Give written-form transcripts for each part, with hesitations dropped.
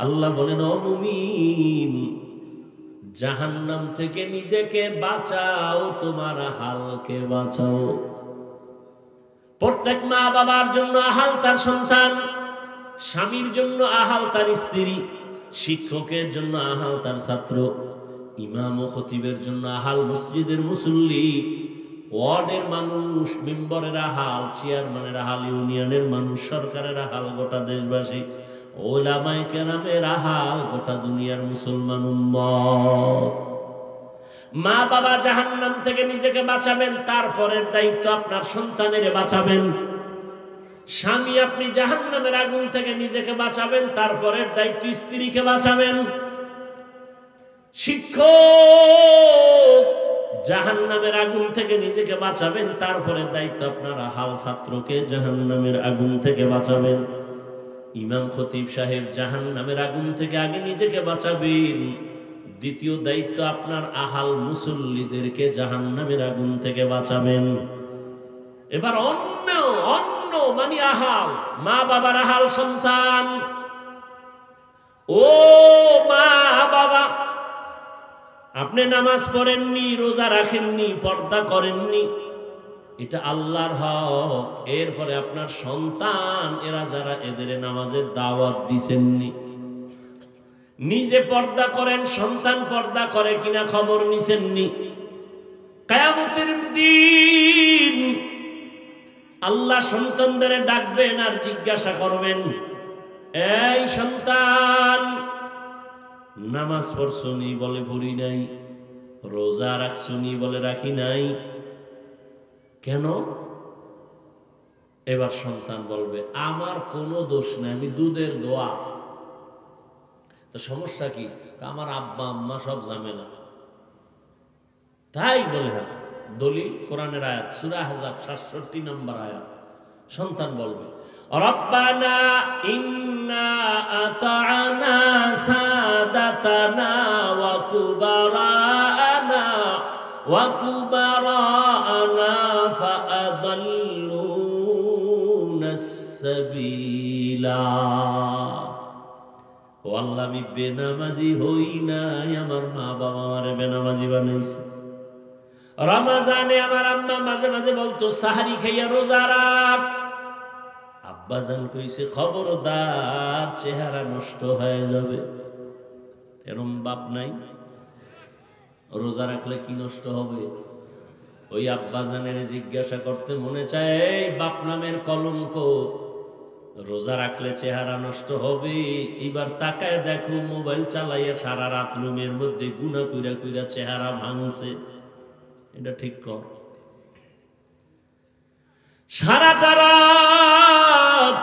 আল্লাহ বলেন, ও মুমিন, জাহান্নাম থেকে নিজেকে বাঁচাও, তোমার আহালকে বাঁচাও। প্রত্যেক মা বাবার জন্য আহাল তার সন্তান, স্বামীর জন্য আহাল তার স্ত্রী, শিক্ষকের জন্য আহাল তার ছাত্র, ইমাম ও খতিবের জন্য আহাল মসজিদের মুসল্লি, ওয়ার্ডের মানুষ, মেম্বরের আহাল, চেয়ারম্যানের আহাল, ইউনিয়নের মানুষ, সরকারের আহাল গোটা দেশবাসী, ওলামায়ে কেরামের আহাল গোটা দুনিয়ার মুসলমান উম্মত। মা বাবা জাহান্নাম থেকে নিজেকে বাঁচাবেন, তারপরের দায়িত্ব আপনার সন্তানের বাঁচাবেন। স্বামী, আপনি জাহান্নামের আগুন থেকে নিজেকে বাঁচাবেন, তারপরের দায়িত্ব স্ত্রীকে বাঁচাবেন। শিক্ষক, জাহান্নামের আগুন থেকে নিজেকে বাঁচাবেন, তারপরের দায়িত্ব আপনার আহাল ছাত্রকে জাহান্নামের আগুন থেকে বাঁচাবেন। ইমাম খতিব সাহেব, জাহান্নামের আগুন থেকে আগে নিজেকে বাঁচাবেন, দ্বিতীয় দায়িত্ব আপনার আহাল মুসল্লিদেরকে জাহান্নামের আগুন থেকে বাঁচাবেন। এবার অন্য মানে আহাল, মা বাবার আহাল সন্তান। ও মা বাবা, আপনি নামাজ পড়েননি, রোজা রাখেননি, পর্দা করেননি, এটা আল্লাহর হক। এরপরে আপনার সন্তান, এরা যারা, এদের নামাজের দাওয়াত দিছেননি। নিজে পর্দা করেন, সন্তান পর্দা করে কিনা খবর নিছেননি। কিয়ামতের দিন আল্লাহ সন্তানদের ডাকবেন আর জিজ্ঞাসা করবেন, এই সন্তান, নামাজ পড়ছনি? বলে পড়ি নাই। রোজা রাখছনি? বলে রাখি নাই। কেন? এবার সন্তান বলবে, আমার কোনো দোষ নাই, আমি দুধের দোয়া। তো সমস্যা কি? আমার আব্বা আম্মা সব ঝামেলা। তাই বলে, হ্যাঁ, দলিল কোরআনের আয়াত, সূরা আহজাব ৬৭ নম্বর আয়াত। সন্তান বলবে, রব্বানা ইন্না আতা'না সাদাতানা ওয়া কুবারানা ফাআদাল্লুনাস সাবিলা। ও আল্লাহ, আমি বেনামাজি হই নাই, আমার মা বাবা আমারে বেনামাজি বানাইছে। রমজানে আমার আম্মা মাঝে মাঝে বলতো, সাহারি খাইয়া রোজা রাখ। আব্বাজান কইছে, খবরদার, চেহারা নষ্ট হয়ে যাবে। এরম বাপ নাই? রোজা রাখলে কি নষ্ট হবে? ওই আব্বাজানের জিজ্ঞাসা করতে মনে চায়, এই বাপ নামের কলঙ্ক, রোজা রাখলে চেহারা নষ্ট হবে? এবার তাকায় দেখো, মোবাইল চালাইয়া সারা রাত রুমের মধ্যে গুনা কইরা কইরা চেহারা ভাঙছে। এটা ঠিক কর। সারাটা রাত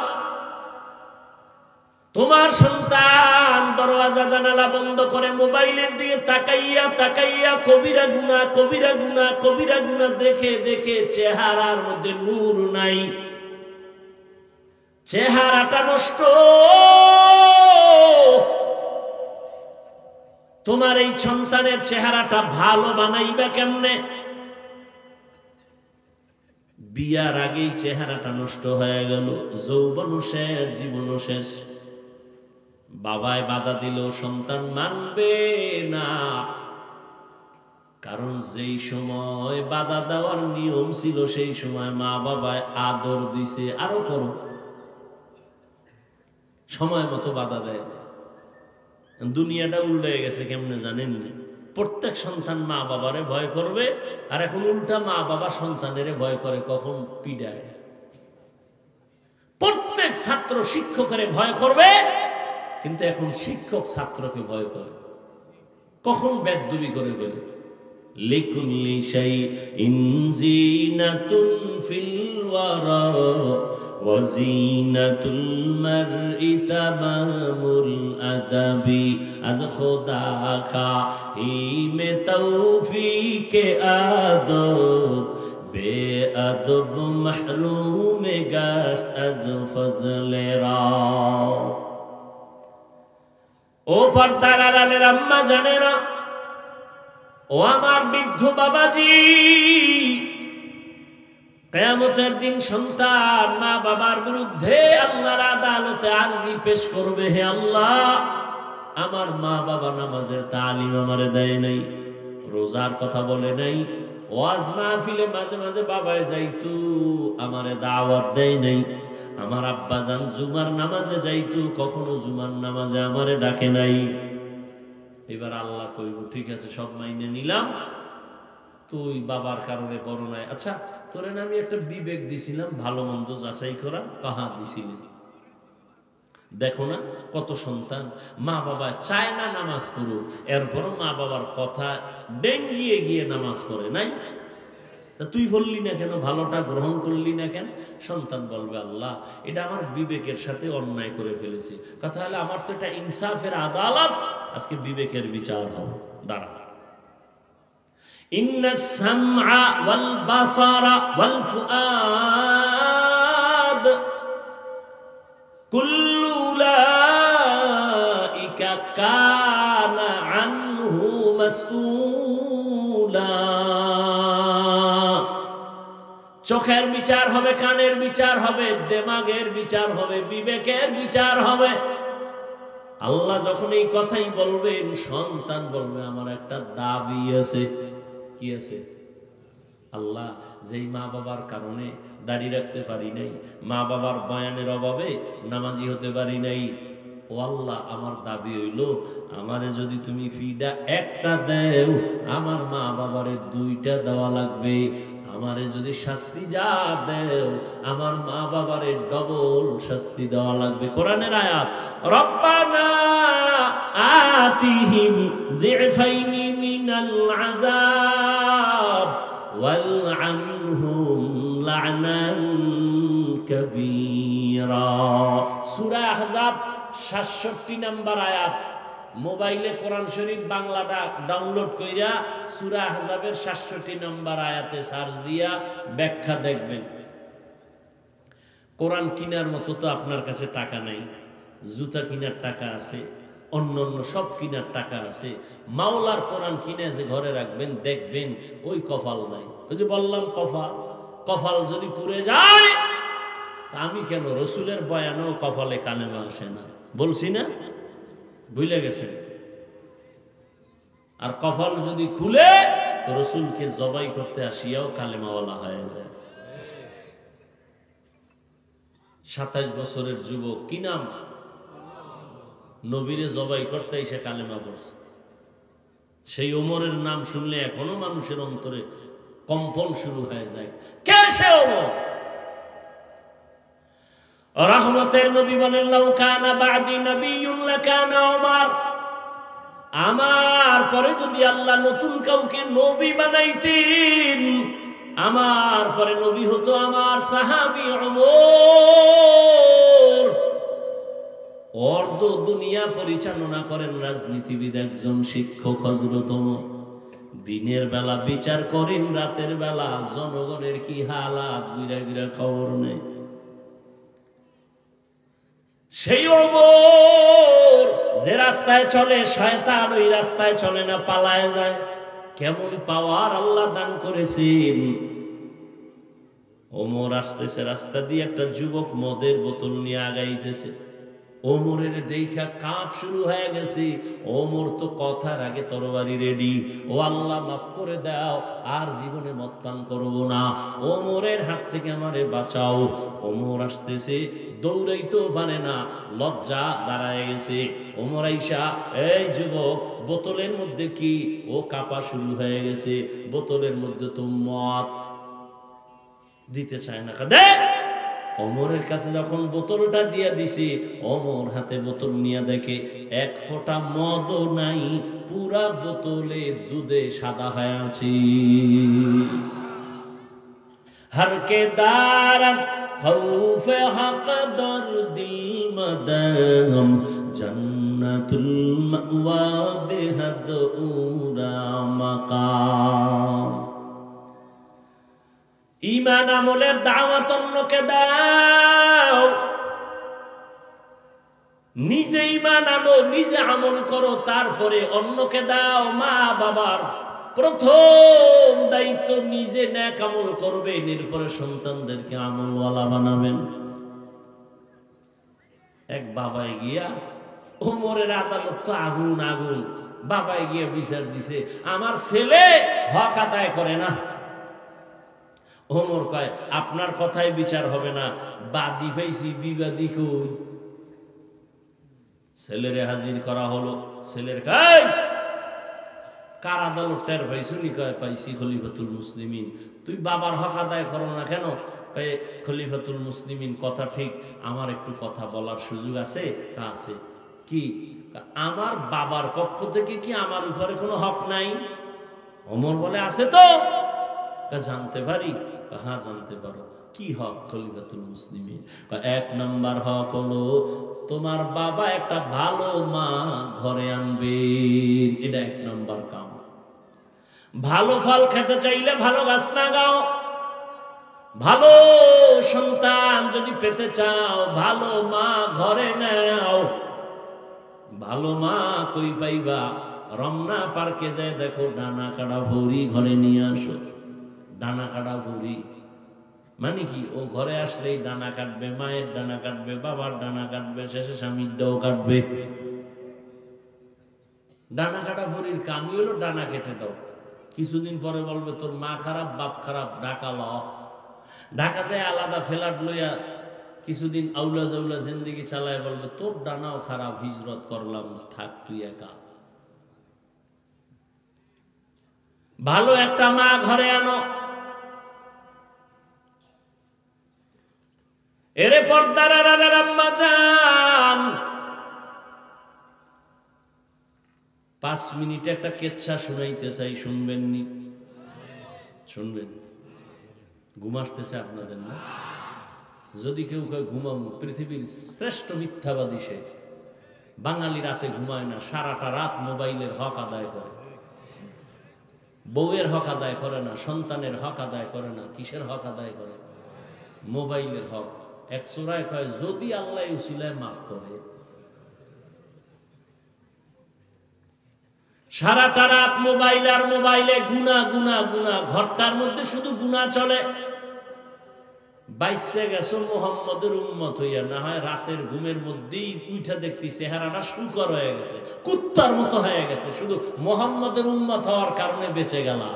তোমার সন্তান দরওয়াজা জানালা বন্ধ করে মোবাইলের দিকে তাকাইয়া তাকাইয়া কবিরা গুনাহ, কবিরা গুনাহ, কবিরা গুনাহ দেখে দেখে চেহারার মধ্যে নূর নাই, চেহারাটা নষ্ট। তোমার এই সন্তানের চেহারাটা ভালো বানাইবা কেমনে? বিয়ার আগেই চেহারাটা নষ্ট হয়ে গেল, যৌবনও শেষ, জীবনও শেষ। বাবায় বাধা দিল, সন্তান মানবে না, কারণ যেই সময় বাধা দেওয়ার নিয়ম ছিল সেই সময় মা বাবায় আদর দিছে, আরো করো, সময় মতো বাধা দেয় না। দুনিয়াটা উল্টে গেছে কেমনে জানেন? প্রত্যেক সন্তান মা বাবারে ভয় করবে, আর এখন উল্টা মা বাবা সন্তানের ভয় করে কখন পিডায়। প্রত্যেক ছাত্র শিক্ষকের ভয় করবে, কিন্তু এখন শিক্ষক ছাত্রকে ভয় করে কখন বেদবি করে ফেলে। লিকুল্লি শাইইন জিনাতুন ফিল ওয়ারা ওয়া জিনাতুল মারই তামামুল আদাবি আজ খোদা কা হি মে তৌফিকে আদব বেআদব মাহরুম গাশত আজ ফজলে রা। ও পর্দার আড়ালের আম্মা জানে না, ও আমার বৃদ্ধ বাবাজি, কিয়ামতের দিন সন্তান মা বাবার বিরুদ্ধে আল্লাহর আদালতে আরজি পেশ করবে, হে আল্লাহ, আমার মা বাবা নামাজের তালিম আমারে দেয় নাই, রোজার কথা বলে নাই, ওয়াজ মাহফিলে মাঝে মাঝে বাবায় যাইতু আমারে দাওয়াত দেয় নাই, আমার আব্বা জান জুমার নামাজে যাইতু কখনো জুমার নামাজে আমারে ডাকে নাই। এবার আল্লাহ কইব, ঠিক আছে, সব মাইনে নিলাম, তুই বাবার কারণে বড় নাই, আচ্ছা তোরে না আমি একটা বিবেক দিছিলাম ভালো মন্দ যাচাই করা, কাহা দিছিলি? দেখো না কত সন্তান মা বাবা চায় না নামাজ পড়ুক, এরপরও মা বাবার কথা ডেঙ্গিয়ে গিয়ে নামাজ পড়ে নাই। তা তুই বললি না কেন, ভালোটা গ্রহণ করলি না কেন? সন্তান বলবে, আল্লাহ, এটা আমার বিবেকের সাথে অন্যায় করে ফেলেছি। কথা হলে আমার তো এটা ইনসাফের আদালত, আজকে বিবেকের বিচার হবে। দাঁড়া, ইন্নাস সামআ ওয়াল বাসারা ওয়াল ফুআদ কুল্লু উলাইকা কানা আনহু মাসউলা। চোখের বিচার হবে, কানের বিচার হবে, দেমাগের বিচার হবে, বিবেকের বিচার হবে। আল্লাহ যখন এই কথাই বলবেন, সন্তান বলবে, আমার একটা দাবি আছে। কি আছে? আল্লাহ, যেই মা বাবার কারণে দাড়ি রাখতে পারি নাই, মা বাবার বয়ানের অভাবে নামাজি হতে পারি নাই, ও আল্লাহ, আমার দাবি হইল, আমারে যদি তুমি ফিডা একটা দেও, আমার মা বাবারে দুইটা দেওয়া লাগবে। আমারে যদি শাস্তি যা দেও, আমার মা বাবারে ডবল শাস্তি দেওয়া লাগবে। কোরআনের আয়াত, রব্বানা আতিহিম যিফাইনি মিনাল আযাব ওয়ালআনহুম লা'নান কাবীরা। সূরা আহজাব ৬৭ নম্বর আয়াত। মোবাইলে কোরআন শরীফ বাংলাটা ডাউনলোড কইরা সূরা আহজাবের ৬৭ নম্বর আয়াতে সার্চ দিয়া ব্যাখ্যা দেখবেন। কোরআন কিনার মতো তো আপনার কাছে টাকা নাই, জুতা কিনার টাকা আছে, অন্য অন্য সব কিনার টাকা আছে, মাওলার কোরআন কিনে যে ঘরে রাখবেন, দেখবেন ওই কপাল নাই। ওই যে বললাম কপাল যদি পুড়ে যায়, তা আমি কেন, রসুলের বয়ানও কপালে কালেমা আসে না, বলছি না? ভুলে গেছেন? আর কপাল যদি খুলে, তো রসুলকে জবাই করতে আসিয়াও কালেমাওয়ালা হয়ে যায়। ২৭ বছরের যুবক, কি নাম? নবীরে জবাই করতে এসে কালেমা পড়ছে। সেই ওমরের নাম শুনলে এখনো মানুষের অন্তরে কম্পন শুরু হয়ে যায়। কে সে ওমর? রহমতের নবী বলেন, লাউ কানা বাদি নবিয়্যুন লাকানা ওমর। আমার পরে যদি আল্লাহ নতুন কাউকে নবী বানাইতেন, আমার পরে নবী হতো আমার সাহাবী ওমর। অর্ধ দুনিয়া পরিচালনা করেন রাজনীতিবিদ একজন, শিক্ষক হযরত ওমর। দিনের বেলা বিচার করেন, রাতের বেলা জনগণের কি হালাত গুইরা গুইরা খবর নেই। সেই ওমর যে রাস্তায় চলে শয়তান ওই রাস্তায় চলে না, পালায় যায়। কেমন পাওয়ার আল্লাহ দান করেছেন। ওমর আসতেছে, রাস্তা দিয়ে একটা যুবক মদের বোতল নিয়ে আগাইতেছে। ওমরের দেখা কাঁপ শুরু হয়ে গেছে। ওমর তো কথার আগে তরবারি রেডি, ও আল্লাহ মাফ করে দাও, আর জীবনে মদ পান করবো না, ওমরের হাত থেকে আমারে বাঁচাও। ওমর আসতেছে, দৌড়াইতেও পারে না, লজ্জা দাঁড়ায় গেছে। ওমর আইসা, এই যুবক, বোতলের মধ্যে কি? ও কাঁপা শুরু হয়ে গেছে। বোতলের মধ্যে তো মদ। দিতে চায় না, দে। ওমরের কাছে যখন বোতলটা দিয়া দিছি, ওমর হাতে বোতল নিয়ে দেখে এক ফোঁটা মদও নাই, পুরা বোতলে দুধে সাদা হয়ে আছে। হরকে দারত খৌফে হক দর দিল মদম, জান্নাতুল মাওয়া দেহদ উরা মাকাম। ঈমান আমলের দাওয়াত অন্যকে দাও, নিজে ঈমান আনো, নিজে আমল করো, তারপরে অন্যকে দাও। মা বাবার প্রথম দায়িত্ব নিজে নেক আমল করবেন, এরপরে সন্তানদেরকে আমলওয়ালা বানাবেন। এক বাবাই গিয়া, ওমরের আদালত তো আগুন আগুন, বাবাই গিয়া বিচার দিছে, আমার ছেলে হক আদায় করে না। ওমর কয়, আপনার কথায় বিচার হবে না, বাদী পাইছি, বিবাদী কই? ছেলেরে হাজির করা হলো। ছেলের কয়, কার আদালত টের পাইছুনি? কয়, পাইছি, খলিফাতুল মুসলিমিন। তুই বাবার হক আদায় করো না কেন? কয়, খলিফাতুল মুসলিমিন কথা ঠিক, আমার একটু কথা বলার সুযোগ আছে? আছে। কি? আমার বাবার পক্ষ থেকে কি আমার উপরে কোনো হক নাই? ওমর বলে, আছে তো। জানতে পারি? হ্যাঁ জানতে পারো। কি হক খলিফাতুল মুসলিমিন? এক নাম্বার হক হলো তোমার বাবা একটা ভালো মা ঘরে আনবেন, এটা এক নাম্বার কাম। ভালো ফল খেতে চাইলে ভালো গাছ লাগাও, ভালো সন্তান যদি পেতে চাও ভালো মা ঘরে নাও। ভালো মা কই পাইবা? রমনা পার্কে যায় দেখো, ডানা কাটা ভরি ঘরে নিয়ে আসো। ডানা কাটা ভরি মানে কি? ও ঘরে আসলেই ডানা কাটবে, মায়ের ডানা কাটবে, বাবার ডানা কাটবে, শেষে স্বামীর ডাও কাটবে। ডানা কাটা ভরির কামই হলো ডানা কেটে দাও। কিছুদিন পরে বলবে তোর মা খারাপ, বাপ খারাপ, ঢাকা ল। ঢাকা যায় আলাদা ফ্ল্যাট লইয়া কিছুদিন আউলা জাউলা জিন্দেগি চালায়, বলবে তোর ডানাও খারাপ, হিজরত করলাম, থাক তুই একা। ভালো একটা মা ঘরে আনো। এরে পর্দার আড়ালের আম্মা জান, 5 মিনিটে একটা কেচ্ছা শুনাইতে চাই, শুনবেন নি? শুনবেন? ঘুম আসতেছে আপনাদের না? যদি কেউ কেউ ঘুমাবো, পৃথিবীর শ্রেষ্ঠ মিথ্যাবাদী সে। বাঙালি রাতে ঘুমায় না, সারাটা রাত মোবাইলের হক আদায় করে। বউয়ের হক আদায় করে না, সন্তানের হক আদায় করে না। কিসের হক আদায় করে? মোবাইলের হক। এক সূরায় কয়, যদি আল্লাহ উসিলায় মাফ করে। সারাটা রাত মোবাইল আর মোবাইলে গুনাহ গুনাহ গুনাহ, ঘরটার মধ্যে শুধু গুনাহ চলে। বাইসে গেছো মুহাম্মদের উম্মত হইয়া, না হয় রাতের ঘুমের মধ্যেই উঠা দেখতি চেহারাটা শুকর হয়ে গেছে, কুত্তার মতো হয়ে গেছে, শুধু মুহাম্মদের উম্মত হওয়ার কারণে বেঁচে গেলা।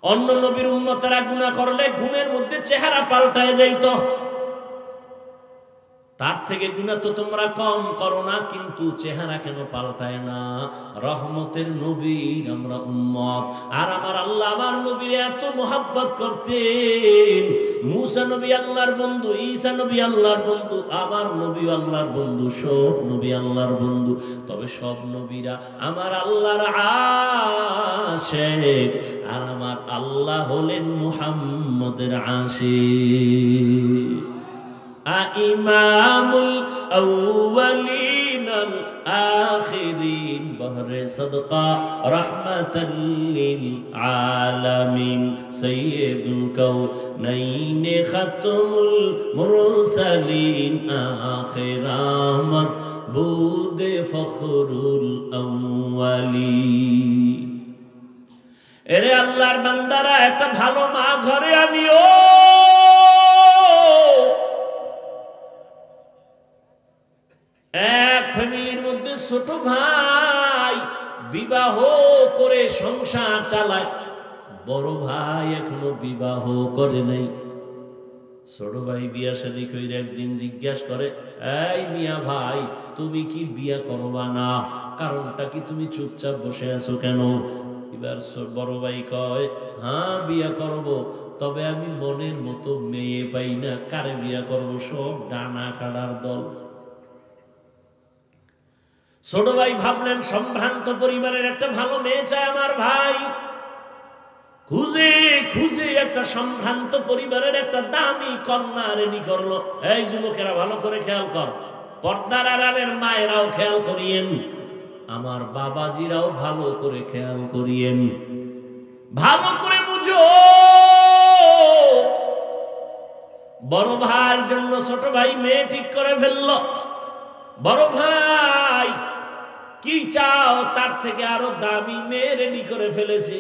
অন্য নবীর উম্মতেরা গুনাহ করলে ঘুমের মধ্যে চেহারা পাল্টায় যাইত। তার থেকে গুনাহ তো তোমরা কম করো না, কিন্তু চেহারা কেন পাল্টায় না? রহমতের নবীর আমরা উম্মত, আর আমার আল্লাহ আমার নবীর এত মোহাব্বত করতেন। মুসা নবী আল্লাহর বন্ধু, ঈসা নবী আল্লাহর বন্ধু, আমার নবী আল্লাহর বন্ধু, সব নবী আল্লাহর বন্ধু। তবে সব নবীরা আমার আল্লাহর আশিক, আর আমার আল্লাহ হলেন মুহাম্মদের আশিক। ইমামুল আউয়ালিন আল আখিরিন, বহরে সদকা রাহমাতাল লিল আলামিন, সাইয়্যিদুল কাউনাইন খাতমুল মুরসালিন, আখিরামত বুদে ফখরুল আউয়ালিন। এরে আল্লাহর বান্দারা, একটা ভালো মা ঘরে আনিও। এক ফ্যামিলির মধ্যে ছোট ভাই বিবাহ করে সংসার চালায়, বড় ভাই এখনো বিবাহ করে নাই। ছোট ভাই বিয়া শাদী কইরা একদিন জিজ্ঞাসা করে, এই মিয়া ভাই, তুমি কি বিয়া করবা না? কারণটা কি? তুমি চুপচাপ বসে আছো কেন? এবার বড় ভাই কয়, হ্যাঁ বিয়া করব, তবে আমি মনের মতো মেয়ে পাই না। কারে বিয়া করব? সব ডানা কাটার দল। ছোট ভাই ভাবলেন, সম্ভ্রান্ত পরিবারের একটা ভালো মেয়ে চায় আমার ভাই। খুঁজে খুঁজে একটা সম্ভ্রান্ত পরিবারের একটা দামি কন্যা রেডি করলো। এই যুবকেরা ভালো করে খেয়াল কর, পর্দার আড়ালের মায়েরাও খেয়াল করিয়েন, আমার বাবাজিরাও ভালো করে খেয়াল করিয়েন, ভালো করে বুঝো। বড় ভাইয়ের জন্য ছোট ভাই মেয়ে ঠিক করে ফেললো। বড় ভাই কি চাও? তার থেকে আরো দামি মেয়ে রেডি করে ফেলেছি।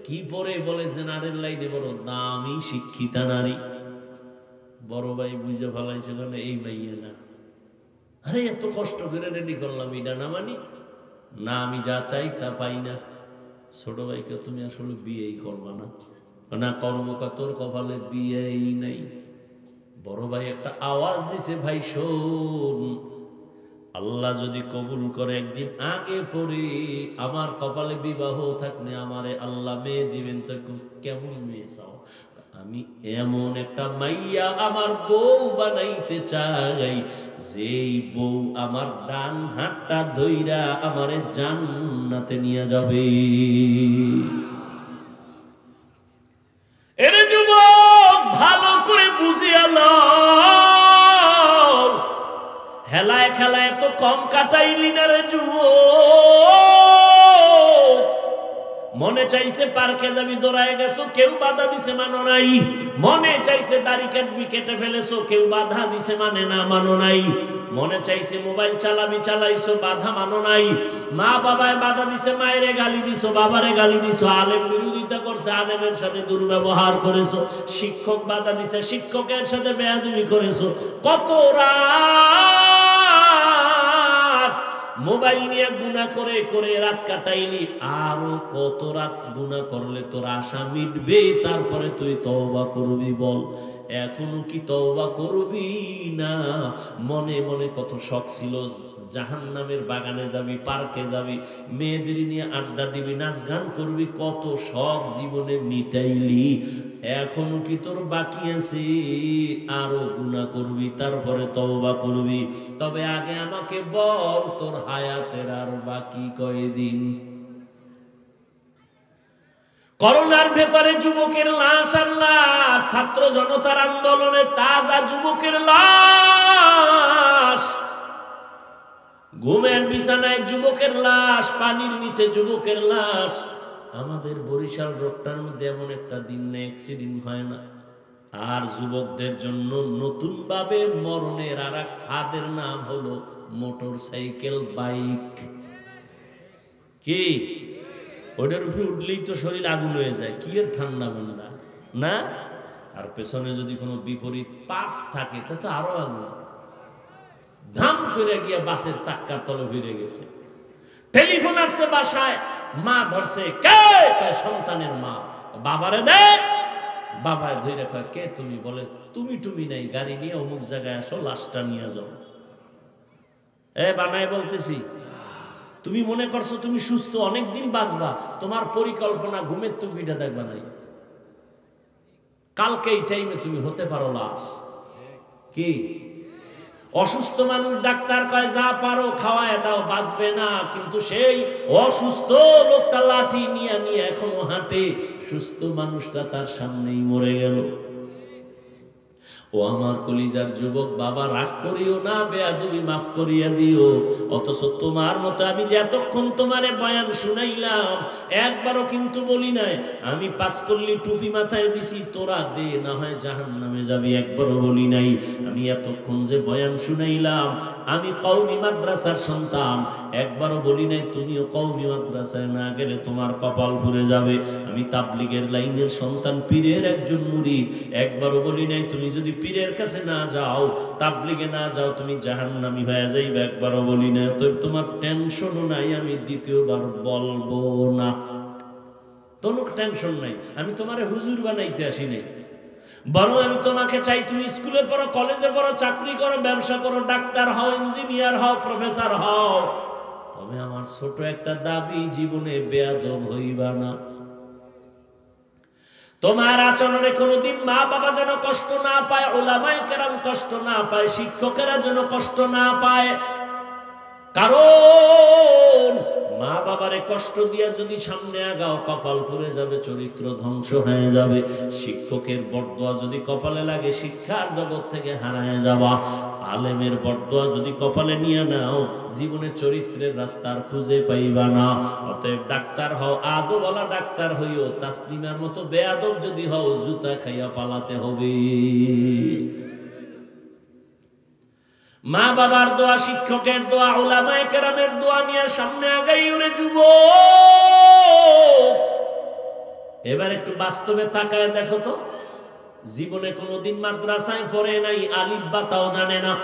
কি পরে? বলে জেনারেল লাইনে বড় দামি শিক্ষিতা নারী। বড় ভাই বুঝে ফেলাইছে, বলে এই মাইয়া না। আরে এত কষ্ট করে রেডি করলাম, এটা না মানি না, আমি যা চাই তা পাই না। ছোট ভাইকে তুমি আসলে বিয়েই করবা না? না করবো, তোর কপালে বিয়েই নাই। বড় ভাই একটা আওয়াজ দিছে, ভাই শোন, আল্লাহ যদি কবুল করে একদিন আগে পরে আমার কপালে বিবাহ থাকলে আমারে আল্লাহ মেয়ে দিবেন, তো কেমন মেয়ে চাও? আমি এমন একটা মাইয়া আমার বউ বানাইতে চাই, যেই বউ আমার ডান হাতটা ধইরা আমারে জান্নাতে নিয়ে যাবে। এরে যুবক, ভালো করে বুঝিয়া লও, হেলায় খেলায় তো কম কাটাইলি না রে যুবক। মনে চাইছে পার্কে যাবি, দৌড়ায় গেছো, কেউ বাধা দিছে, মানো নাই। মনে চাইছে দাড়ি কাটবি, কেটে ফেলেছো, কেউ বাধা দিছে, মানে না, মানো নাই। মনে চাইছে মোবাইল চালাবি, চালাইছো, বাধা মানো নাই। মা বাবায় বাধা দিছে, মায়েরে গালি দিছো, বাবারে গালি দিছো। আলেম বিরোধিতা করছে, আলেমের সাথে দুর্ব্যবহার করেছো। শিক্ষক বাধা দিছে, শিক্ষকের সাথে বেয়াদবি করেছো। কত রাত মোবাইল নিয়ে গুনাহ করে করে রাত কাটাইলি। আরো কত রাত গুনাহ করলে তোর আশা মিটবে? তারপরে তুই তওবা করবি, বল এখনো কি তওবা করবি না? মনে মনে কত শখ ছিল, জাহান্নামের বাগানে যাবি, পার্কে যাবি, মেয়েদের নিয়ে আড্ডা দিবি, নাচ গান করবি, কত শখ জীবনে মিটাইলি। এখনো কি তোর বাকি আছে? আরো গুনাহ করবি, তারপরে তওবা করবি। তবে আগে আমাকে বল, তোর হায়াতের আর বাকি কয়দিন? করোনার ভেতরে যুবকের লাশ আর লাশ, ছাত্র জনতার আন্দোলনে তাজা যুবকের লাশ, ঘুমের বিছানায় যুবকের লাশ, পানির নিচে যুবকের লাশ। আমাদের বরিশাল রোডটার মধ্যে এমন একটা দিন নেই অ্যাক্সিডেন্ট হয় না। আর যুবকদের জন্য নতুন ভাবে মরণের আর এক ফাঁদের নাম হলো মোটর সাইকেল, বাইক। কি ওটার উপরে উঠলেই তো শরীর আগুন হয়ে যায়, কি এর ঠান্ডা মান্ডা না? আর পেছনে যদি কোনো বিপরীত পাশ থাকে তা তো আরো আগুন। ধাম করে গিয়ে বাসের চাক্কার তলে ভিড়ে গেছে। টেলিফোন আসছে বাসায়, মা ধরছে, কে? সন্তানের মা। বাবারে দে। বাবা ধরে কয়, কে তুমি? বলে তুমি নাই, গাড়ি নিয়ে অমুক জায়গায় আসো, লাশটা নিয়ে যাও। বানায় বলতেছি, তুমি মনে করছো তুমি সুস্থ, অনেকদিন বাঁচবা, তোমার পরিকল্পনা ঘুমের টুকিটা দেখবা নাই। কালকে এই টাইমে তুমি হতে পারো লাশ। কি অসুস্থ মানুষ, ডাক্তার কয় যা পারো খাওয়ায় দাও, বাঁচবে না। কিন্তু সেই অসুস্থ লোকটা লাঠি নিয়ে নিয়ে এখনো হাঁটে, সুস্থ মানুষটা তার সামনেই মরে গেল। ও আমার কলিজার যুবক, বাবা রাগ করিও না, বেয়াদবি মাফ করিয়া দিও। অথচ তোমার মতো আমি যে এতক্ষণ তোমারে বয়ান শুনাইলাম, একবারও কিন্তু বলি নাই আমি পাঁচকল্লি টুপি মাথায় দিছি, তোরা দে, না হয় জাহান্নামে যাবি, একবারও বলি নাই। আমি এতক্ষণ যে বয়ান শুনাইলাম, আমি কওমি মাদ্রাসার সন্তান, একবারও বলি নাই তুমিও কওমি মাদ্রাসায় না গেলে তোমার কপাল পুড়ে যাবে। আমি তাবলিগের লাইনের সন্তান, পীরের একজন মুরিদ, একবারও বলি নাই তুমি যদি পীরের কাছে না যাও, তাবলিগে না যাও, তুমি জাহান্নামী হয়ে যাইবে, একবারও বলি না। তো তোমার টেনশনও নাই, আমি দ্বিতীয়বার বলবো না, কোনো টেনশন নাই। আমি তোমারে হুজুর বানাইতে আসি নাই, বরং আমি তোমাকে চাই তুমি স্কুলে পড়ো, কলেজে পড়ো, চাকরি করো, ব্যবসা করো, ডাক্তার হও, ইঞ্জিনিয়ার হও, প্রফেসর হও। তবে আমার ছোট একটা দাবি, জীবনে বেয়াদব হইবা না। তোমার আচরণে কোনোদিন মা বাবা যেন কষ্ট না পায়, উলামায়ে কেরাম কষ্ট না পায়, শিক্ষকেরা যেন কষ্ট না পায়। কারণ মা বাবারে কষ্ট দিয়া যদি সামনে আগাও, কপাল পুড়ে যাবে, চরিত্র ধ্বংস হয়ে যাবে। শিক্ষকের বরদোয়া যদি কপালে লাগে, শিক্ষার জগৎ থেকে হারায় যাবা। আলেমের বরদোয়া যদি কপালে নিয়ে নাও, জীবনে চরিত্রের রাস্তার খুঁজে পাইবা না। অতএব ডাক্তার হও, আদবওয়ালা ডাক্তার হইও, তাসলিমার মতো বেয়াদব যদি হও, জুতা খাইয়া পালাতে হবে। মা বাবার দোয়া, শিক্ষকের দোয়া, উলামায়ে কেরামের দোয়া নিয়ে সামনে আগাই ওরে যুবক। এবার একটু বাস্তবে তাকায় দেখো তো, জীবনে কোনোদিন মাদ্রাসায় পড়ে নাই, আলিফ বা তাও জানে না।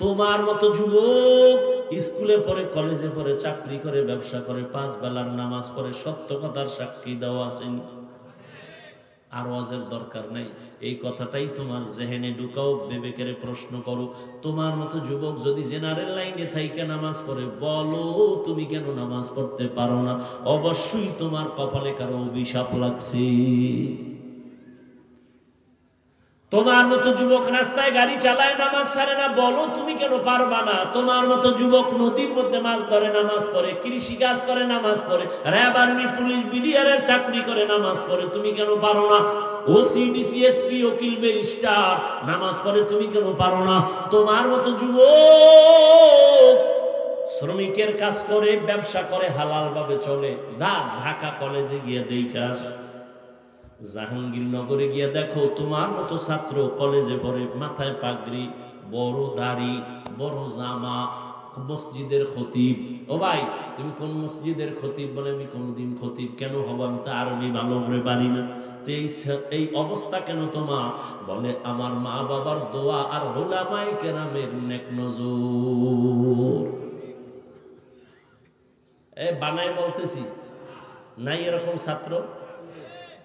তোমার মতো যুবক স্কুলে পড়ে, কলেজে পড়ে, চাকরি করে, ব্যবসা করে, 5 বেলার নামাজ পড়ে, সত্য কথার সাক্ষী দাও আসেনি। আর ওয়াজের দরকার নাই, এই কথাটাই তোমার জেহেনে ঢুকাও, বিবেকের প্রশ্ন করো। তোমার মতো যুবক যদি জেনারেল লাইনে থাইকে নামাজ পড়ে, বলো তুমি কেন নামাজ পড়তে পারো না? অবশ্যই তোমার কপালে কারো অভিশাপ লাগছে। তোমার মতো যুবক রাস্তায় গাড়ি চালায়, নামাজ ছাড়ে না, বলো তুমি কেন পারবা না? তোমার মতো যুবক নদীর মধ্যে মাছ ধরে, নামাজ পড়ে, কৃষি কাজ করে, নামাজ পড়ে, র্যাব, আর্মি, পুলিশ, বিডিআরের চাকরি করে, নামাজ পড়ে, তুমি কেন পারো না? ওসি, ডিসি, এসপি, উকিল, ব্যারিস্টার নামাজ পড়ে, তুমি কেন পারো না? তোমার মতো যুবক শ্রমিকের কাজ করে, ব্যবসা করে, হালাল ভাবে চলে না, ঢাকা কলেজে গিয়ে দেখে আস, জাহাঙ্গীরনগরে গিয়ে দেখো, তোমার মতো ছাত্র কলেজে পড়ে, মাথায় পাগড়ি, বড় দাড়ি, বড় জামা, মসজিদের খতিব। ও ভাই, তুমি কোন মসজিদের খতিব? বলে আমি কোনদিন খতিব কেন হব, আমি তো আরবি ভালো করে পারি না। তো এই অবস্থা কেন তোমার? বলে আমার মা বাবার দোয়া আর উলামায়ে কেরামের নেক নজর। বানায় বলতেছি নাই এরকম ছাত্র?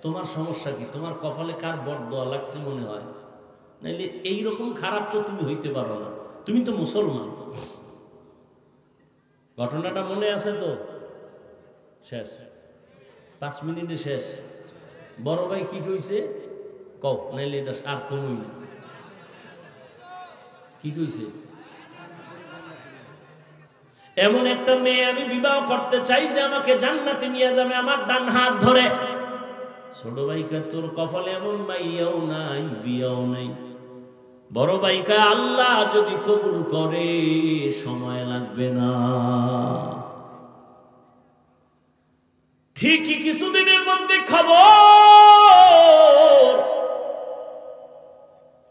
তোমার সমস্যা কি? তোমার কপালে কার বরদোয়া লাগছে মনে হয়? নাইলে এইরকম খারাপ তো তুমি হইতে পারো না, তুমি তো মুসলমান। ঘটনাটা মনে আছে তো? শেষ 5 মিনিটে শেষ। বড় ভাই কি কইছে কও, নাইলে এটা আর কমই না। কি কইছে? এমন একটা মেয়ে আমি বিবাহ করতে চাই যে আমাকে জান্নাতে নিয়ে যাবে আমার ডান হাত ধরে। ছোট ভাইকা তোর কপালে এমন মাইয়াও নাই, বিয়াও নাই। বড় ভাইকা আল্লাহ যদি কবুল করে সময় লাগবে না, ঠিকই কিছুদিনের মধ্যে খবর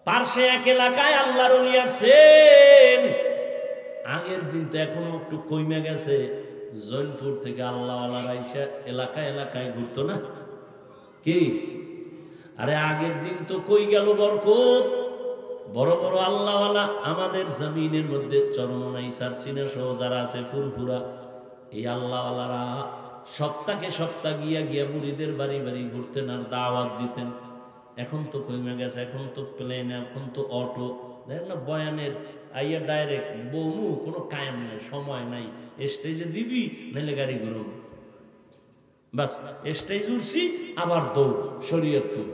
পার্শ্বে এক এলাকায় আল্লাহর ওলি আছেন। আগের দিন তো এখনো একটু কইমে গেছে, জৈনপুর থেকে আল্লাহওয়ালারা আইসা এলাকায় এলাকায় ঘুরতো না কি? আরে আগের দিন তো কই গেল বরকত? বড় বড় আল্লাহওয়ালা আমাদের জমিনের মধ্যে চরমনাই, সারসিনা সহ যারা আছে ফুরফুরা, এই আল্লাহওয়ালারা সপ্তাহে সপ্তাহ গিয়া গিয়া মুরিদের বাড়ি বাড়ি ঘুরতেন আর দাওয়াত দিতেন। এখন তো কইমে গেছে, এখন তো প্লেন, এখন তো অটো, দেখেন না বয়ানের আইয়া ডাইরেক্ট বমু, কোনো কায়েম নাই, সময় নাই, স্টেজে দিবি নাইলে গাড়ি ঘুরব, বাস স্টেজ উঠছি আবার দৌড় শরীয়তপুর,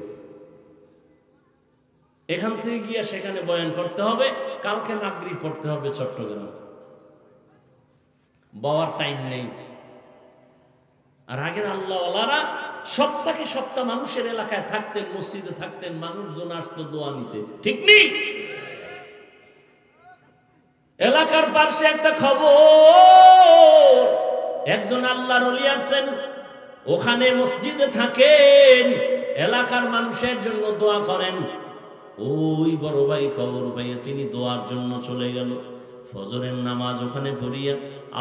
এখান থেকে গিয়া সেখানে বয়ান করতে হবে, কালকে মাগরিব পড়তে হবে চট্টগ্রাম, বওয়ার টাইম নেই। আর আগের আল্লাহওয়ালারা সপ্তাহে সপ্তাহ মানুষের এলাকায় থাকতেন, মসজিদে থাকতেন, মানুষজন আসতো দোয়া নিতে, ঠিক নেই? এলাকার পাশে একটা খবর, একজন আল্লাহর ওলি আছেন, ওখানে মসজিদে থাকেন, এলাকার মানুষের জন্য দোয়া করেন। ওই বড় ভাই খবর পাইয়া তিনি দোয়ার জন্য চলে গেল। ফজরের নামাজ ওখানে পড়িয়া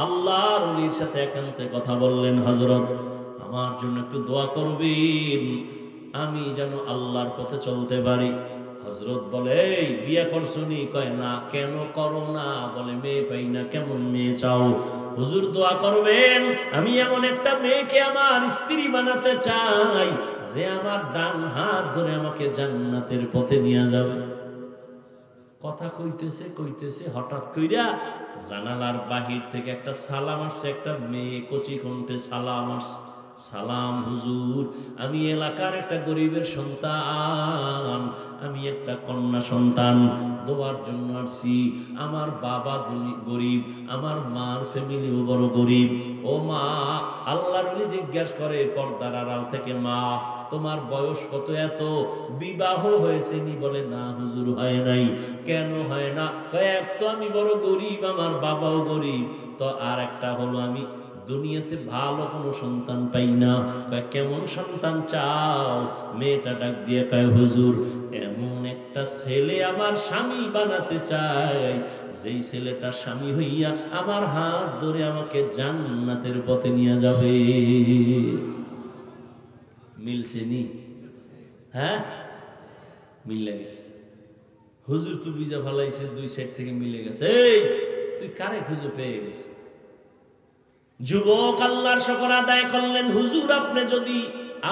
আল্লাহর ওলির সাথে একান্তে কথা বললেন, হযরত আমার জন্য একটু দোয়া করবেন, আমি যেন আল্লাহর পথে চলতে পারি। হযরত বলে, এই বিয়ে করছনি? কয় না। কেন করো না? বলে মেয়ে পাই না। কেমন মেয়ে চাও? হুজুর দোয়া করবেন, আমি এমন একটা মেয়েকে আমার স্ত্রী বানাতে চাই যে আমার ডান হাত ধরে আমাকে জান্নাতের পথে নিয়ে যাবে। কথা কইতেছে কইতেছে হঠাৎ কইরা জানালার বাহির থেকে একটা সালাম আসছে, একটা মেয়ে কচি কণ্ঠে সালাম আসছে, সালাম হুজুর, আমি এলাকার একটা গরিবের সন্তান, আমি একটা কন্যা সন্তান, দোয়ার জন্য আসছি। আমার বাবা গরিব, আমার মার ফ্যামিলিও বড় গরিব। ও মা, আল্লাহর ওলি জিজ্ঞাসা করে পর্দার আড়াল থেকে, মা তোমার বয়স কত? এত বিবাহ হয়েছে নি? বলে না হুজুর হয় নাই। কেন হয় না? এক তো আমি বড় গরিব, আমার বাবাও গরিব, তো আর একটা হলো আমি দুনিয়াতে ভালো কোনো সন্তান পাই না। কেমন সন্তান চাও? মেয়েটা ডাক দিয়ে কয়, হুজুর এমন একটা ছেলে আমার স্বামী বানাতে চাই, যেই ছেলেটা স্বামী হইয়া আমার হাত ধরে আমাকে জান্নাতের পথে নিয়ে যাবে। মিলছে নি? হ্যাঁ, মিলে গেছে। হুজুর তুই বুঝা ফেলাইছে, দুই সাইড থেকে মিলে গেছে। এই তুই কারে খুঁজে পেয়ে গেছে? যুবক আল্লাহর শুকর আদায় করলেন, হুজুর আপনি যদি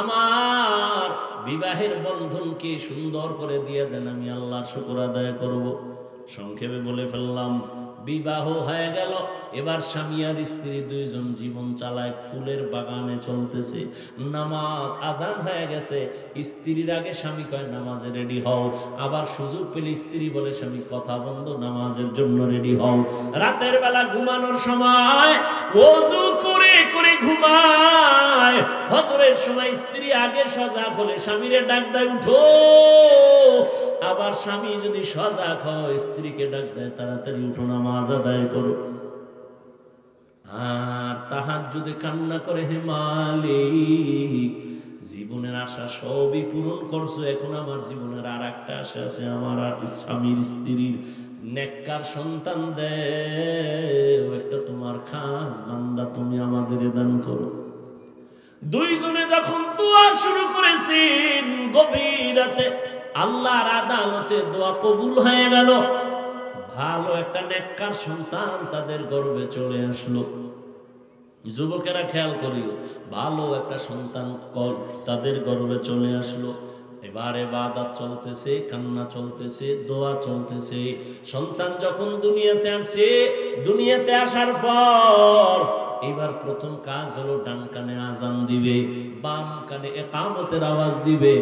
আমার বিবাহের বন্ধনকে সুন্দর করে দিয়ে দেন, আমি আল্লাহর শুকর আদায় করব। সংক্ষেপে বলে ফেললাম, বিবাহ হয়ে গেল। এবার স্বামী আর স্ত্রী দুইজন জীবন চালায়, ফুলের বাগানে চলতেছে। নামাজ আজান হয়ে গেছে, স্ত্রীর আগে স্বামী কয় নামাজে রেডি হও। আবার সুযোগ পেলে স্ত্রী বলে স্বামী কথা বন্ধ, নামাজের জন্য রেডি হও। রাতের বেলা ঘুমানোর সময় ওযু করে করে ঘুমায়। ফজরের সময় স্ত্রী আগে সজাগ হলে স্বামীরে ডাক দেয়, উঠো। আবার স্বামী যদি সজাগ হয় স্ত্রীকে ডাক দেয়, তাড়াতাড়ি উঠো, নামাজ আদায় করো। আর তাহাজ্জুদে কান্না করে, হে মালিক জীবনের আশা সবই পূরণ করছো, এখন আমার জীবনের আর একটা আশা আছে, আমার আর স্বামীর স্ত্রীর নেককার সন্তান দেও, একটা তোমার খাস বান্দা তুমি আমাদের দান করো। দুইজনে যখন দোয়া শুরু করেছেন, গভীর রাতে আল্লাহর আদালতে দোয়া কবুল হয়ে গেল। ভালো একটা নেককার সন্তান তাদের গর্ভে চলে আসলো। যুবকেরা খেয়াল করিও, ভালো একটা সন্তান তাদের গর্ভে চলে আসলো। এবারে ইবাদত চলতেছে, কান্না চলতেছে, দোয়া চলতেছে। সন্তান যখন দুনিয়াতে আসে, দুনিয়াতে আসার পর এবার প্রথম কাজ হলো ডান কানে আজান দিবে, বাম কানে ইকামতের আওয়াজ দিবে।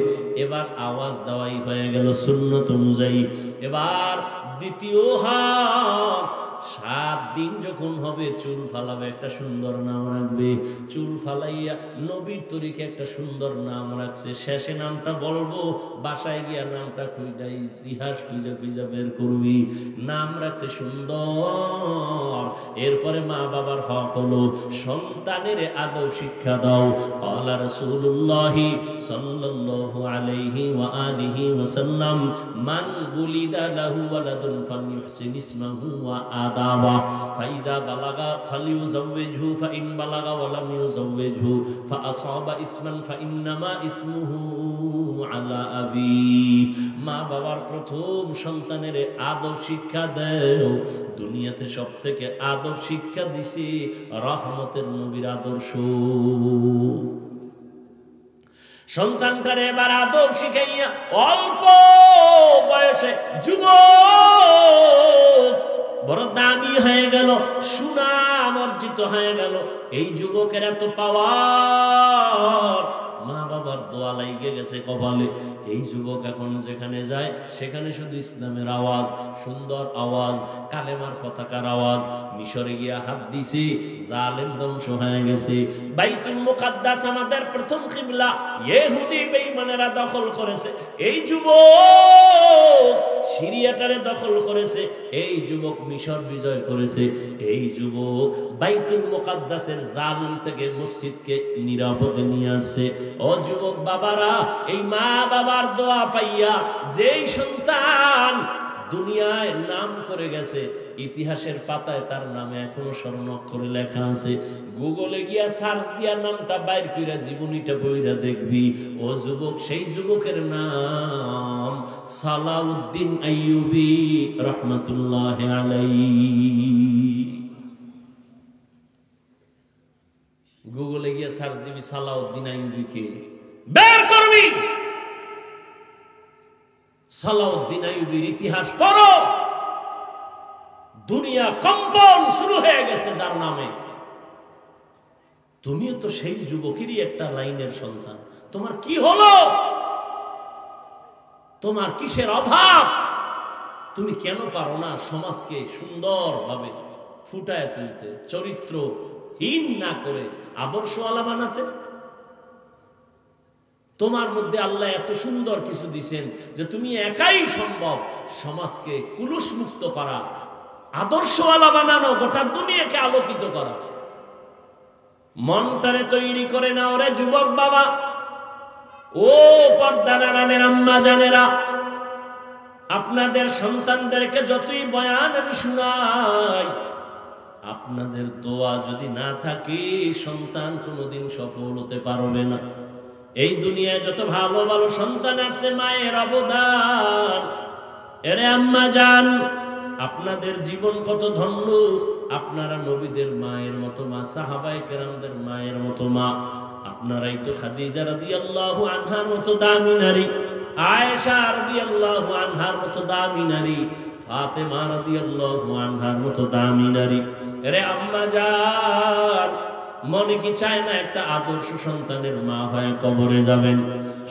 এবার আওয়াজ দেওয়াই হয়ে গেল সুন্নত অনুযায়ী। এবার দ্বিতীয় হাত, 7 দিন যখন হবে চুল ফালাবে, একটা সুন্দর নাম রাখবে। চুল ফালাইয়া নবীর তরিকে একটা সুন্দর নাম রাখছে। শেষে নামটা বলবো, বাসায় গিয়া নামটা খুঁজা ইতিহাস খুঁজে খুঁজে বের করবি। নাম রাখছে সুন্দর। এরপরে মা বাবার হক হলো সন্তানের আদব শিক্ষা দাও। আল্লাহ রাসূলুল্লাহ সাল্লাল্লাহু আলাইহি ওয়া আলিহি ওয়াসাল্লাম, মান বুলিদা লাহু ওয়ালাদুন ফালইউহসিন ইসমাহু ওয়া আদাবা, ফাইদা বালাগা ফালিউযাওবিজহু, ফাইন বালাগা ওয়া লাম ইউযাওবিজহু ফাআসাবা ইসমান ফাইন্নামা ইসমুহু আলা আবি। মা বাবার প্রথম সন্তানের আদব শিক্ষা দেও। দুনিয়াতে সবথেকে আদব শিক্ষা দিছে রহমতের নবীর আদর্শ। সন্তানটারে এবার আদব শিখাইয়া অল্প বয়সে যুবক বড় দামি হয়ে গেল, সুনাম অর্জিত হয়ে গেল। এই যুবকের এত পাওয়ার, মা বাবার দোয়া লাইগে গেছে কপালে। এই যুবক এখন যেখানে যায় সেখানে শুধু ইসলামের আওয়াজ, সুন্দর আওয়াজ, কালেমার পতাকার আওয়াজ। মিশরে গিয়া হাত দিছে, জালেম ধ্বংস হয়ে গেছে। বাইতুল মুকাদ্দাস আমাদের প্রথম কিবলা ইহুদি বেঈমানেরা দখল করেছে। এই যুবক সিরিয়াটারে দখল করেছে। এই যুবক মিশর বিজয় করেছে। এই যুবক বাইতুল মুকাদ্দাসের জালিম থেকে মসজিদকে নিরাপদে নিয়ে আসছে। ও যুবক বাবারা, এই মা বাবার দোয়া পাইয়া যেই সন্তান দুনিয়ায় নাম করে গেছে, ইতিহাসের পাতায় তার নামে এখনো স্বর্ণাক্ষরে লেখা আছে। গুগলে গিয়া সার্চ দিয়া নামটা বাইর কইরা জীবনীটা বইরা দেখবি। ও যুবক, সেই যুবকের নাম সালাউদ্দিন আইয়ুবী রাহমাতুল্লাহি আলাইহি। গুগলে গিয়া সার্চ দিবি সালাউদ্দিন আইয়ুবীকে, বের করবি। সালাউদ্দিন আইয়ুবীর ইতিহাস পড়ো, দুনিয়া কম্পন শুরু হয়ে গেছে যার নামে। তুমিও তো সেই যুবকেরই একটা লাইনের সন্তান। তোমার কি হলো? তোমার কিসের অভাব? তুমি কেন পারো না সমাজকে সুন্দরভাবে ফুটায় তুলতে, চরিত্রহীন না করে আদর্শওয়ালা বানাতে? তোমার মধ্যে আল্লাহ এত সুন্দর কিছু দিছেন যে তুমি একাই সম্ভব সমাজকে কুলুষ মুক্ত করা, আদর্শওয়ালা বানানো, গোটা দুনিয়াকে আলোকিত করা। মনটারে তৈরি করে নাও রে যুবক বাবা, ও পর্দার আড়ালের আম্মা জানেরা, আপনাদের সন্তানদেরকে যতই বয়ান আমি শোনাই, আপনাদের দোয়া যদি না থাকে সন্তান কোনোদিন সফল হতে পারবে না। এই দুনিয়ায় যত ভালো ভালো সন্তান আছে, মায়ের অবদান। এরে আম্মা জান, আপনাদের জীবন কত ধন্য। আপনারা নবীদের মায়ের মতো মা, সাহাবায়ে কেরামদের মায়ের মতো মা। আপনারাই তো খাদিজা রাদিয়াল্লাহু আনহার মতো দামি নারী, আয়েশা রাদিয়াল্লাহু আনহার মতো দামি নারী, ফাতেমা রাদিয়াল্লাহু আনহার মতো দামি নারী। এরে আম্মা জান, মনে কি চায় না একটা আদর্শ সন্তানের মা হয়ে কবরে যাবেন?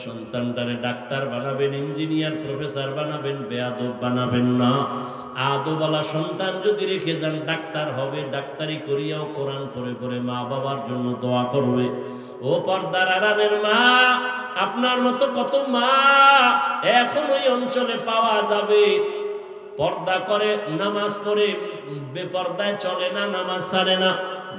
সন্তানটারে ডাক্তার বানাবেন, ইঞ্জিনিয়ার, প্রফেসর বানাবেন, বেয়াদব বানাবেন না। আদবওয়ালা সন্তান যদি রেখে যান, ডাক্তার হবে, ডাক্তারি করিয়াও কোরআন পড়ে পড়ে মা বাবার জন্য দোয়া করবে। ও পর্দার আড়ালের মা, আপনার মতো কত মা এখন ওই অঞ্চলে পাওয়া যাবে। পর্দা করে, নামাজ পড়ে, বেপর্দায় চলে না, নামাজ ছাড়ে না,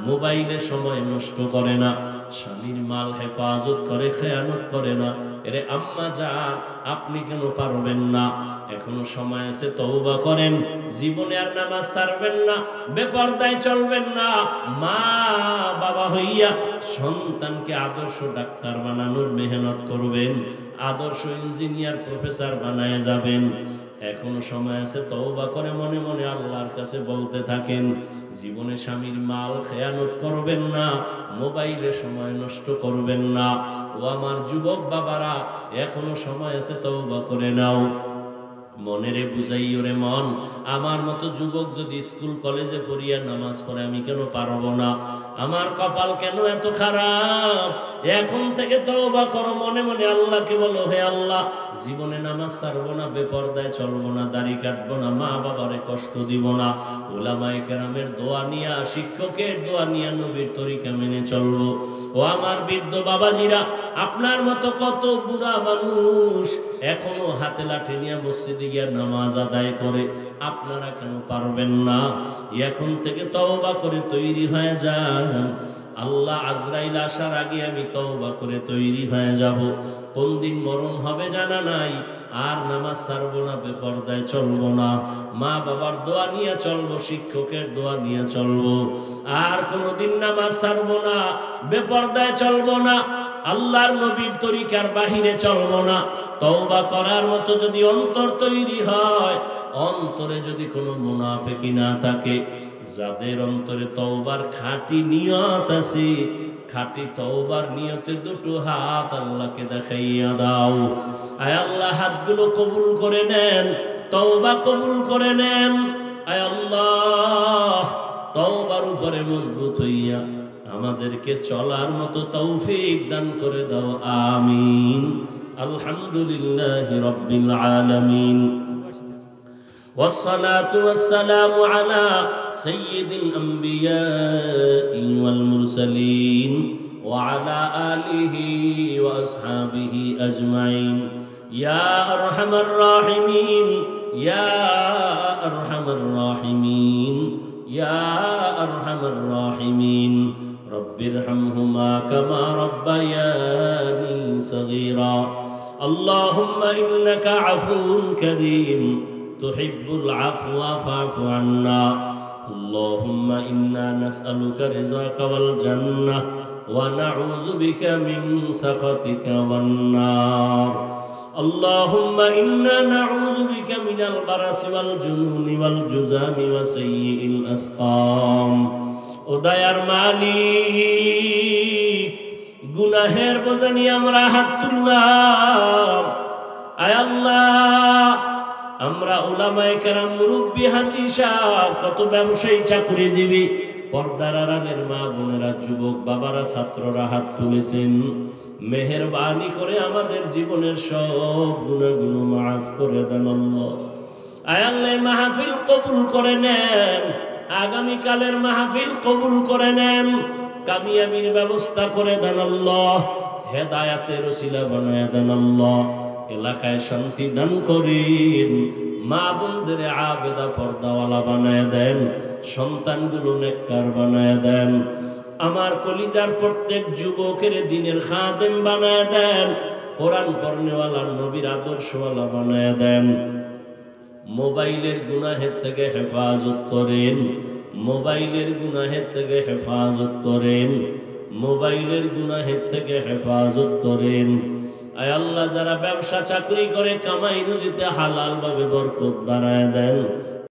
মোবাইলে সময় নষ্ট করে না, স্বামীর মাল হেফাজত করে, খেয়ানত করে না। এরে আম্মা জান, আপনি কেন পারবেন না? এখনো সময় আছে, তওবা করেন। জীবনে আর নামাজ ছাড়বেন না, বেপর্দায় চলবেন না। মা বাবা হইয়া সন্তানকে আদর্শ ডাক্তার বানানোর মেহনত করবেন, আদর্শ ইঞ্জিনিয়ার, প্রফেসর বানায় যাবেন। এখনো সময় আছে, তওবা করে মনে মনে আল্লাহর কাছে বলতে থাকেন। জীবনে স্বামীর মাল খেয়ানত করবেন না, মোবাইলে সময় নষ্ট করবেন না। ও আমার যুবক বাবারা, এখনো সময় আছে, তওবা করে নাও। মনেরে বুঝাইও রে মন, আমার মতো যুবক যদি স্কুল কলেজে পড়িয়া নামাজ পড়ে আমি কেন পারবো না? আমার কপাল কেন এত খারাপ? এখন থেকে তওবা করো, মনে মনে আল্লাহকে বলো, হে আল্লাহ, জীবনে নামাজ ছাড়বো না, বেপর্দায় চলবো না, দাড়ি কাটবো না, মা বাবারে কষ্ট দিব না। উলামায়ে কেরামের দোয়া নিয়া, শিক্ষকের দোয়া নিয়া নবীর তরিকা মেনে চলবো। ও আমার বৃদ্ধ বাবাজিরা, আপনার মতো কত বুড়া মানুষ এখনো হাতে লাঠি নিয়ে মসজিদে গিয়ে নামাজ আদায় করে, আপনারা কেন পারবেন না? এখন থেকে তওবা করে তৈরি হয়ে যান। আল্লাহ আজরাইল আসার আগে আমি তওবা করে তৈরি হয়ে যাব। কোন দিন মরণ হবে জানা নাই। আর নামাজ ছাড়বো না, বেপর্দায় চলবো না, মা বাবার দোয়া নিয়ে চলবো, শিক্ষকের দোয়া নিয়ে চলবো। আর কোনোদিন নামাজ ছাড়বো না, বেপর্দায় চলবো না, আল্লাহর নবীর তরিকার বাহিরে চলবো না। তওবা করার মতো যদি অন্তর তৈরি হয়, অন্তরে যদি কোনো মুনাফিকি না থাকে, যাদের অন্তরে তওবার খাঁটি নিয়ত আছে, খাঁটি তওবার নিয়তে দুটো হাত আল্লাহকে দেখাইয়া দাও। আয় আল্লাহ, হাতগুলো কবুল করে নেন, তওবা কবুল করে নেন। আয় আল্লাহ, তওবার উপরে মজবুত হইয়া আমাদেরকে চলার মতো তৌফিক দান করে দাও, আমিন। আলহামদুলিল্লাহি রাব্বিল আলামিন, والصلاة والسلام على سيد الأنبياء والمرسلين وعلى آله وأصحابه أجمعين يا أرحم الراحمين يا أرحم الراحمين يا أرحم الراحمين رب ارحمهما كما ربياني صغيرا اللهم إنك عفو كريم تحب العفو فاعف عنا اللهم إنا نسألك رضاك والجنة ونعوذ بك من سخطك والنار اللهم إنا نعوذ بك من البرص والجنون والجذام وسيء الأسقام উদয়ার মালিক গুনাহের বোঝা নিয়ে আমরা হাত তুললাম আয় আল্লাহ আমরা উলামায়ে কেরাম মুরব্বি হাজী সাহেব কত ব্যবসায়ী চাকরিজীবী পর্দার আড়ালের মা বোনেরা যুবক বাবারা ছাত্ররা হাত তুলেছেন মেহেরবানি করে আমাদের জীবনের সব গুনাহগুলো মাফ করে দেন আল্লাহ আয় আল্লাহ মাহফিল কবুল করে নেন আগামী কালের মাহফিল কবুল করে নেন কামিয়াবির ব্যবস্থা করে দেন আল্লাহ হেদায়েতের ওসিলা বানায় দেন আল্লাহ এলাকায় শান্তি দান করেন মা বোনদের আবেদা পর্দাওয়ালা বানায় দেন সন্তানগুলো নেককার বানায় দেন আমার কলিজার প্রত্যেক যুবকের দিনের খাদেম বানায় দেন, কোরআন পড়নেওয়ালা নবীর আদর্শওয়ালা বানায় দেন। মোবাইলের গুনাহের থেকে হেফাজত করেন, মোবাইলের গুনাহের থেকে হেফাজত করেন, মোবাইলের গুনাহের থেকে হেফাজত করেন। আয় আল্লাহ, যারা ব্যবসা চাকরি করে কামাই রুজিতে হালাল ভাবে বরকত বাড়ায় দেন।